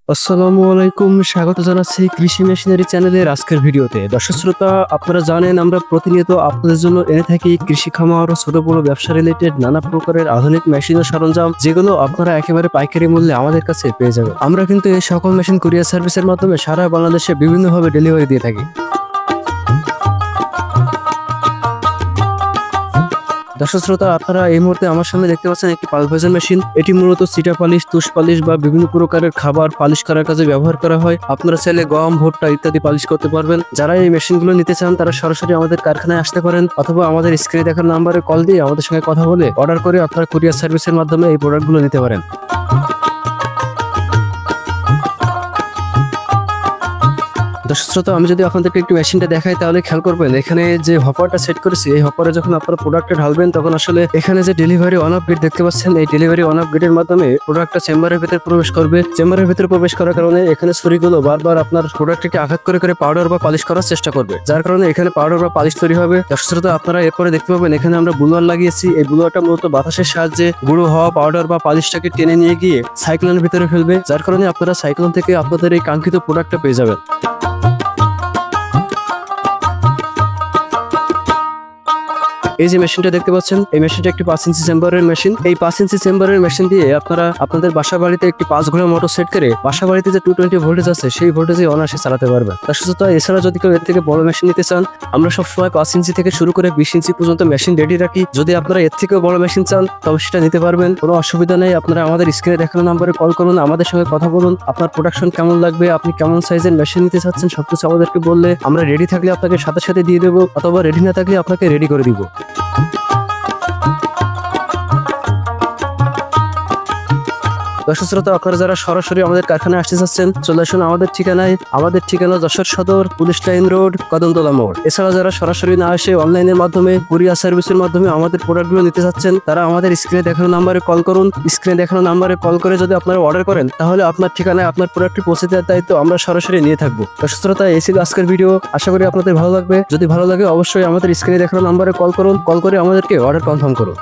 আসসালামু আলাইকুম, স্বাগত জানাচ্ছি কৃষি মেশিনারি চ্যানেলের আজকের ভিডিওতে। দর্শক শ্রোতা, আপনারা জানেন আমরা প্রতিনিয়ত আপনাদের জন্য এনে থাকি কৃষি খামার ও ছোট বড় ব্যবসা রিলেটেড নানা প্রকারের আধুনিক মেশিন ও সরঞ্জাম, যেগুলো আপনারা একেবারে পাইকারি মূল্যে আমাদের কাছে পেয়ে যাবেন। আমরা কিন্তু এই সকল মেশিন কুরিয়ার সার্ভিসের মাধ্যমে সারা বাংলাদেশে বিভিন্নভাবে ডেলিভারি দিয়ে থাকি। দর্শক শ্রোতা, আপনারা এই মুহূর্তে আমার সামনে দেখতে পাচ্ছেন একটি পালভাইজার মেশিন। এটি মূলত সিটা পালিশ, তুষ পালিশ বা বিভিন্ন প্রকারের খাবার পালিশ করার কাজে ব্যবহার করা হয়। আপনারা চাইলে গম, ভুট্টা ইত্যাদি পালিশ করতে পারবেন। যারা এই মেশিনগুলো নিতে চান তারা সরাসরি আমাদের কারখানায় আসতে পারেন, অথবা আমাদের স্ক্রিনে দেখার নাম্বারে কল দিয়ে আমাদের সঙ্গে কথা বলে অর্ডার করে আপনারা কুরিয়ার সার্ভিসের মাধ্যমে এই প্রোডাক্টগুলো নিতে পারেন। দর্শক শ্রোতা, আমি যদি আপনাদেরকে একটু মেশিনটা দেখাই তাহলে খেয়াল করবেন এখানে যে হপারটা সেট করেছি, এই হপারে যখন আপনারা প্রোডাক্টটা ঢালবেন তখন আসলে এখানে যে ডেলিভারি অন অফ গেট দেখতে পাচ্ছেন, এই ডেলিভারি অন অফ গেটের মাধ্যমে প্রোডাক্টটা চেম্বারের ভিতরে প্রবেশ করবে। চেম্বারের ভিতরে প্রবেশ করার কারণে এখানে ছুরিগুলো বারবার আপনার প্রোডাক্টকে আঘাত করে করে পাউডার বা পালিশ করার চেষ্টা করবে, যার কারণে এখানে পাউডার বা পালিশ তৈরি হবে। দর্শক শ্রোতা, আপনারা এরপরে দেখতে পাবেন এখানে আমরা ব্লুয়ার লাগিয়েছি। এই ব্লুয়ারটা মূলত বাতাসের সাহায্যে গুঁড়ো হওয়া পাউডার বা পালিশটাকে টেনে নিয়ে গিয়ে সাইক্লোনের ভিতরে ফেলবে, যার কারণে আপনারা সাইক্লোন থেকে আপনাদের এই কাঙ্ক্ষিত প্রোডাক্টটা পেয়ে যাবেন। এই যে মেশিনটা দেখতে পাচ্ছেন, এই মেশিনটা একটি 5 ইঞ্চি চেম্বারের মেশিন। এই 5 ইঞ্চি চেম্বারের মেশিন দিয়ে আপনারা আপনাদের বাসা বাড়িতে একটি 5 ঘোড়া মোটর সেট করে বাসা বাড়িতে যে 220 ভোল্টেজ আছে সেই ভোল্টেজে অনায়াসে চালাতে পারবেন। তার সাথে এছাড়া যদি কেউ এর থেকে বড় মেশিন নিতে চান, আমরা সবসময় 5 ইঞ্চি থেকে শুরু করে 20 ইঞ্চি পর্যন্ত মেশিন রেডি রাখি। যদি আপনারা এর থেকেও বড় মেশিন চান তবে সেটা নিতে পারবেন, কোনো অসুবিধা নেই। আপনারা আমাদের স্ক্রিনে দেখানো নাম্বারে কল করুন, আমাদের সঙ্গে কথা বলুন। আপনার প্রোডাকশন কেমন লাগবে, আপনি কেমন সাইজের মেশিন নিতে চাচ্ছেন সবকিছু আমাদেরকে বললে আমরা রেডি থাকলে আপনাকে সাথে সাথে দিয়ে দেবো, অথবা রেডি না থাকলে আপনাকে রেডি করে দিব। দর্শক শ্রোতা, আপনারা যারা সরাসরি আমাদের কারখানায় আসতে চাচ্ছেন চলে আসুন আমাদের ঠিকানায়। আমাদের ঠিকানা যশোর সদর, পুলিশ লাইন রোড, কদমতলা মোড়। এছাড়া যারা সরাসরি না এসে অনলাইনের মাধ্যমে কুরিয়ার সার্ভিসের মাধ্যমে আমাদের প্রোডাক্টগুলো নিতে চাচ্ছেন তারা আমাদের স্ক্রিনে দেখানো নাম্বারে কল করুন। স্ক্রিনে দেখানো নাম্বারে কল করে যদি আপনারা অর্ডার করেন তাহলে আপনার ঠিকানায় আপনার প্রোডাক্টটি পৌঁছে দেওয়ার দায়িত্ব আমরা সরাসরি নিয়ে থাকবো। দর্শক শ্রোতা, এই ছিল আজকের ভিডিও। আশা করি আপনাদের ভালো লাগবে। যদি ভালো লাগে অবশ্যই আমাদের স্ক্রিনে দেখানো নাম্বারে কল করুন, কল করে আমাদেরকে অর্ডার কনফার্ম করুন।